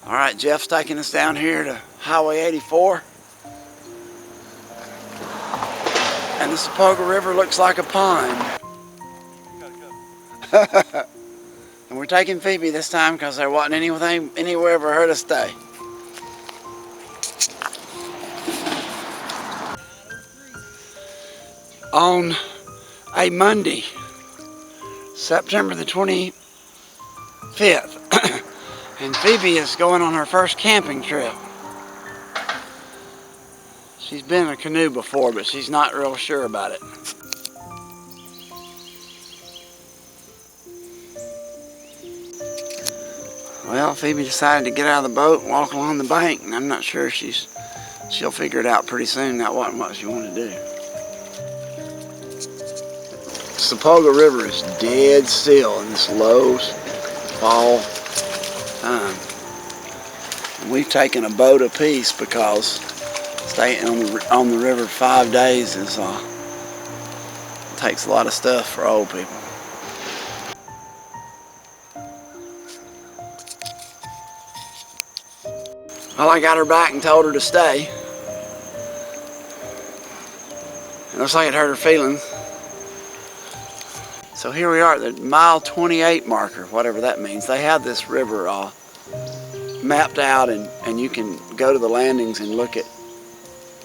Alright, Jeff's taking us down here to Highway 84. And the Sepulga River looks like a pond. And we're taking Phoebe this time because there wasn't anywhere for her to stay. On a Monday, September the 25th, and Phoebe is going on her first camping trip. She's been in a canoe before, but she's not real sure about it. Well, Phoebe decided to get out of the boat and walk along the bank, and I'm not sure she'll figure it out pretty soon. That wasn't what she wanted to do. Sepulga River is dead still in this low fall time. And we've taken a boat apiece because staying on the river 5 days takes a lot of stuff for old people. Well, I got her back and told her to stay. It looks like it hurt her feelings. So here we are at the mile 28 marker, whatever that means. They have this river mapped out, and you can go to the landings and look at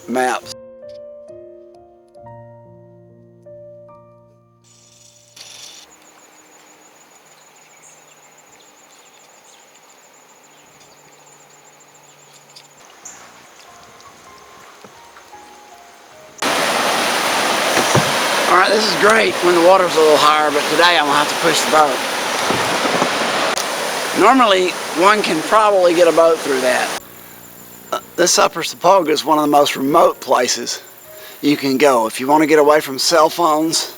maps. Alright, this is great when the water's a little higher, but today I'm going to have to push the boat. Normally, one can probably get a boat through that. This upper Sepulga is one of the most remote places you can go. If you want to get away from cell phones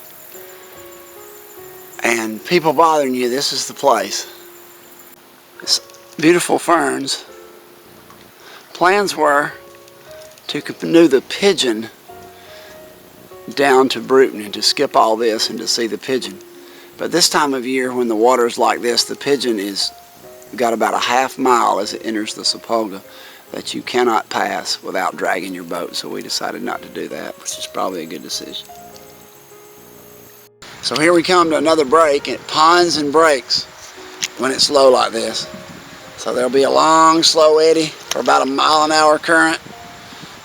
and people bothering you, this is the place. It's beautiful ferns. Plans were to canoe the Pigeon down to Bruton and to skip all this and to see the Pigeon. But this time of year, when the water's like this, the Pigeon is got about a half mile as it enters the Sepulga that you cannot pass without dragging your boat, so we decided not to do that, which is probably a good decision. So here we come to another break. It ponds and breaks when it's low like this. So there'll be a long slow eddy for about a mile-an-hour current,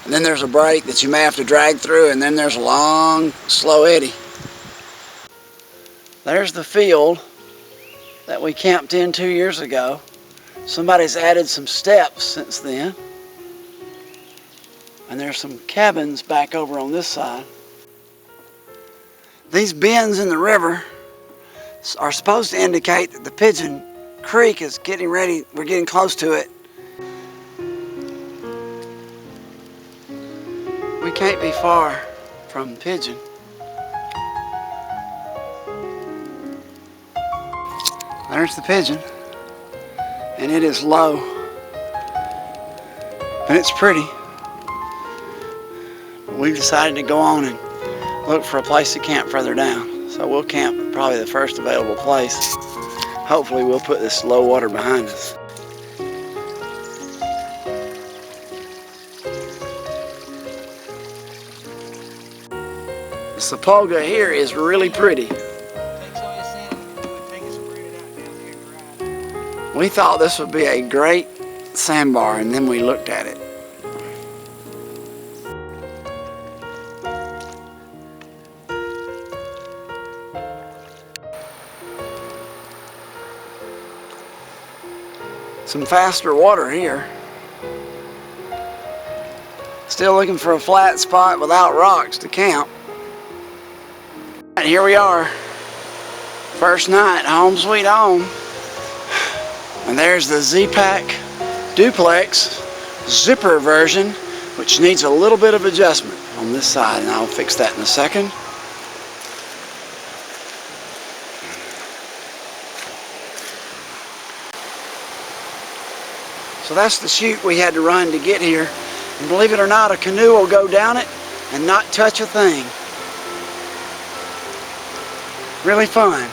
and then there's a break that you may have to drag through, and then there's a long slow eddy. There's the field that we camped in 2 years ago. Somebody's added some steps since then. And there's some cabins back over on this side. These bends in the river are supposed to indicate that the Pigeon Creek is getting ready. We're getting close to it. We can't be far from Pigeon. There's the Pigeon, and it is low, and it's pretty. We've decided to go on and look for a place to camp further down. So we'll camp at probably the first available place. Hopefully we'll put this low water behind us. The Sepulga here is really pretty. We thought this would be a great sandbar, and then we looked at it. Some faster water here. Still looking for a flat spot without rocks to camp. And here we are. First night, home sweet home. And there's the Z-Pack duplex zipper version, which needs a little bit of adjustment on this side, and I'll fix that in a second. So that's the chute we had to run to get here. And believe it or not, a canoe will go down it and not touch a thing. Really fun.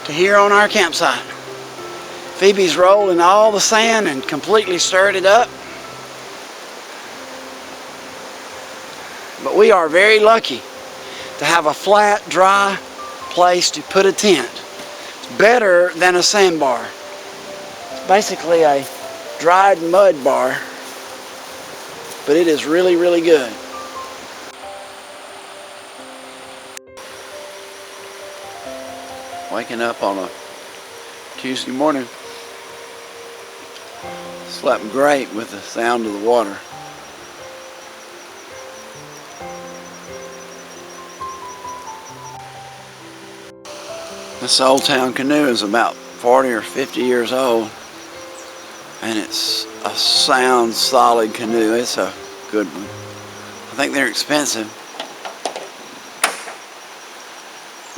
To here on our campsite. Phoebe's rolled in all the sand and completely stirred it up. But we are very lucky to have a flat, dry place to put a tent. It's better than a sandbar. It's basically a dried mud bar, but it is really, really good. Waking up on a Tuesday morning, slept great with the sound of the water. This Old Town Canoe is about 40 or 50 years old, and it's a sound, solid canoe. It's a good one. I think they're expensive,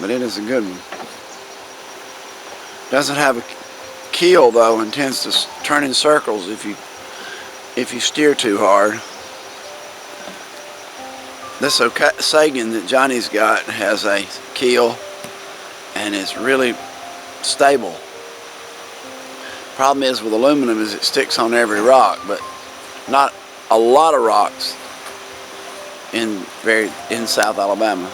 but it is a good one. Doesn't have a keel though, and tends to turn in circles if you steer too hard. This Sagan that Johnny's got has a keel, and it's really stable. Problem is with aluminum is it sticks on every rock, but not a lot of rocks in South Alabama.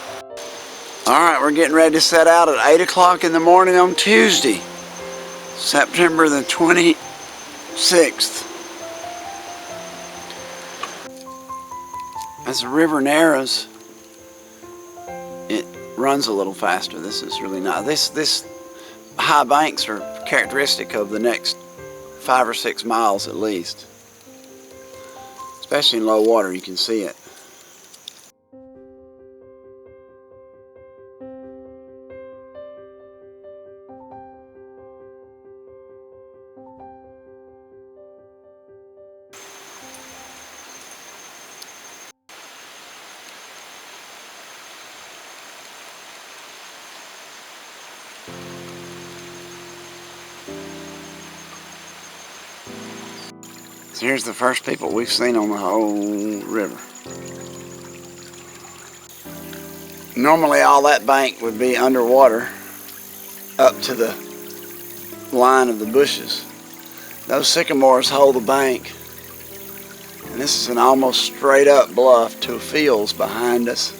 Alright, we're getting ready to set out at 8 o'clock in the morning on Tuesday, September the 26th. As the river narrows, it runs a little faster. This is really nice. This high banks are characteristic of the next 5 or 6 miles at least. Especially in low water, you can see it. So here's the first people we've seen on the whole river. Normally all that bank would be underwater up to the line of the bushes. Those sycamores hold the bank, and this is an almost straight up bluff to fields behind us.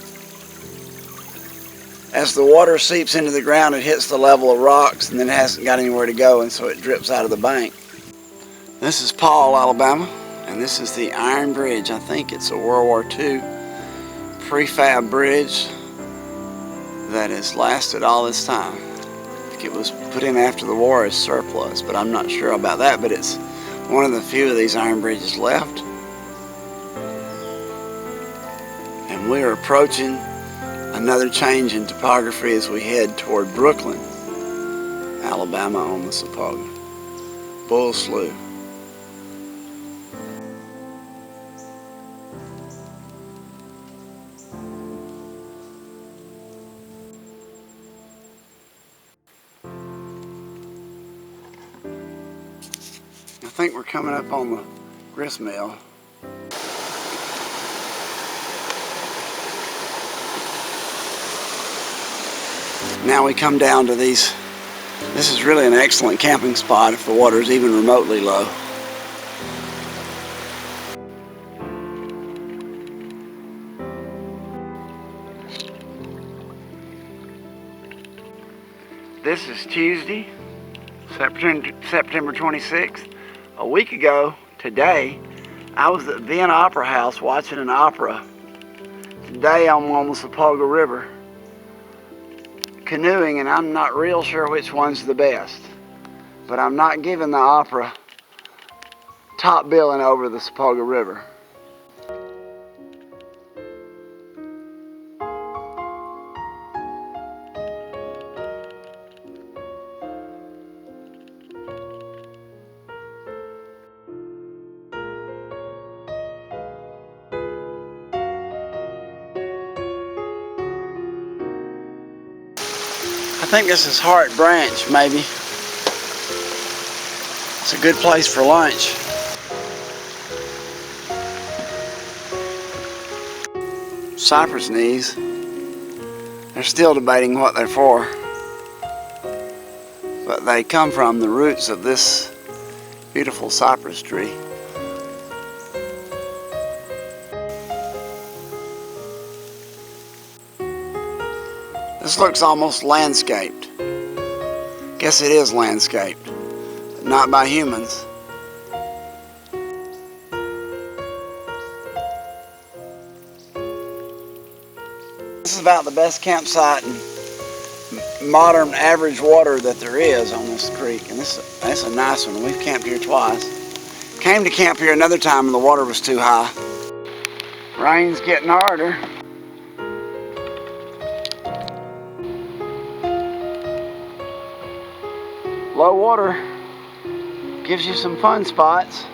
As the water seeps into the ground, it hits the level of rocks and then it hasn't got anywhere to go, and so it drips out of the bank. This is Paul, Alabama, and this is the Iron Bridge. I think it's a World War II prefab bridge that has lasted all this time. I think it was put in after the war as surplus, but I'm not sure about that, but it's one of the few of these iron bridges left. And we are approaching another change in topography as we head toward Brooklyn, Alabama on the Sepulga. Bull Slough. I think we're coming up on the grist mill. Now we come down to these. This is really an excellent camping spot if the water is even remotely low. This is Tuesday, September 26th. A week ago today, I was at Vienna Opera House watching an opera. Today I'm on the Sepulga River canoeing, and I'm not real sure which one's the best. But I'm not giving the opera top billing over the Sepulga River. I think this is Hart Branch, maybe. It's a good place for lunch. Cypress knees. They're still debating what they're for. but they come from the roots of this beautiful cypress tree. This looks almost landscaped. Guess it is landscaped, but not by humans. This is about the best campsite and modern average water that there is on this creek, and that's a nice one. We've camped here twice. Came to camp here another time and the water was too high. Rain's getting harder. Low water gives you some fun spots.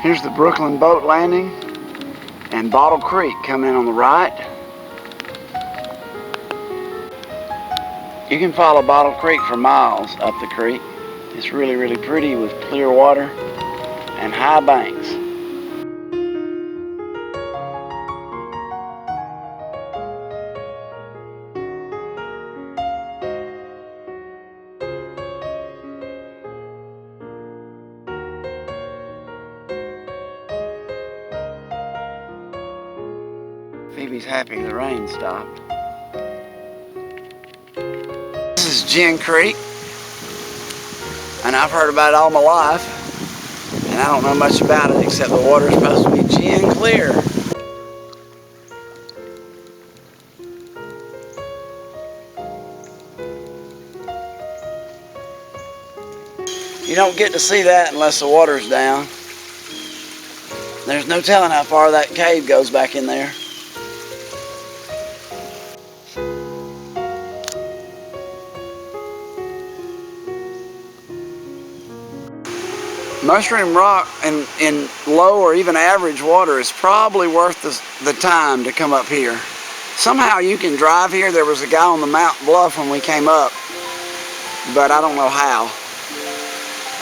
Here's the Brooklyn boat landing and Bottle Creek coming in on the right. You can follow Bottle Creek for miles up the creek. It's really, really pretty with clear water and high banks. Phoebe's happy the rain stopped. This is Gin Creek, and I've heard about it all my life, and I don't know much about it except the water's supposed to be gin clear. You don't get to see that unless the water's down. There's no telling how far that cave goes back in there. Mushroom Rock in low or even average water is probably worth the time to come up here. Somehow you can drive here. There was a guy on the Mount Bluff when we came up, but I don't know how.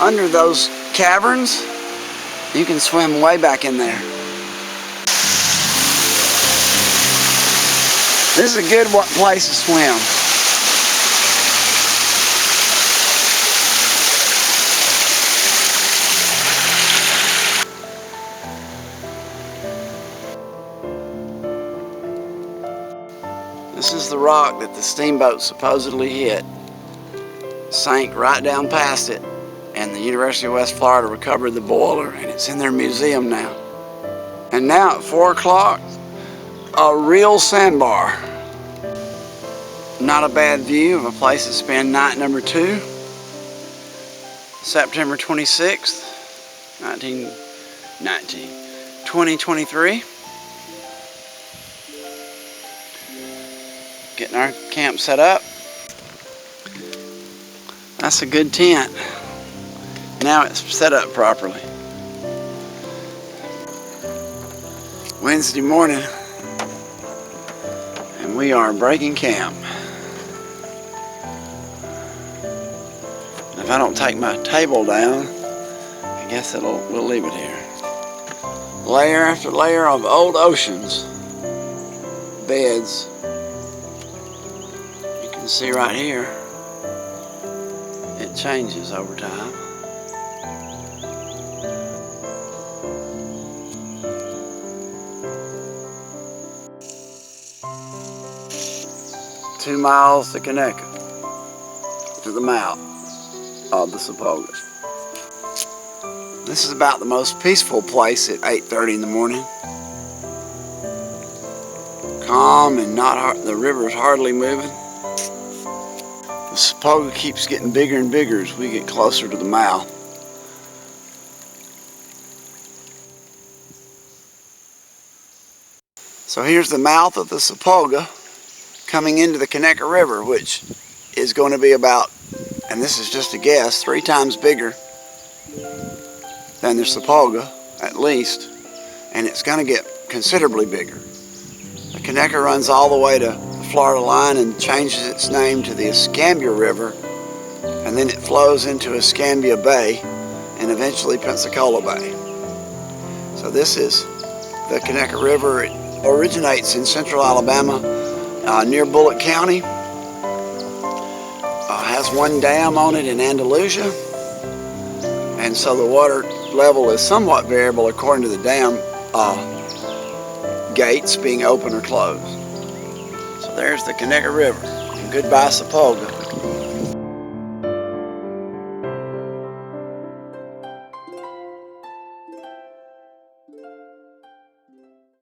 Under those caverns, you can swim way back in there. This is a good place to swim. This is the rock that the steamboat supposedly hit. Sank right down past it, and the University of West Florida recovered the boiler, and it's in their museum now. And now at 4 o'clock, a real sandbar. Not a bad view of a place to spend night number 2. September 26th, 2023. Getting our camp set up. That's a good tent. Now it's set up properly. Wednesday morning, and we are breaking camp. If I don't take my table down, I guess we'll leave it here. Layer after layer of old oceans beds. You can see right here, it changes over time. Two miles to Conecuh, to the mouth of the Sepulga. This is about the most peaceful place at 8:30 in the morning. Calm and the river's hardly moving. The Sepulga keeps getting bigger and bigger as we get closer to the mouth. So here's the mouth of the Sepulga coming into the Conecuh River, which is going to be about, and this is just a guess, 3 times bigger than the Sepulga, at least, and it's going to get considerably bigger. The Conecuh runs all the way to the Florida line and changes its name to the Escambia River, and then it flows into Escambia Bay and eventually Pensacola Bay. So this is the Conecuh River. It originates in central Alabama near Bullitt County. Has one dam on it in Andalusia, and so the water level is somewhat variable according to the dam gates being open or closed. So there's the Conecuh River, and goodbye Sepulga.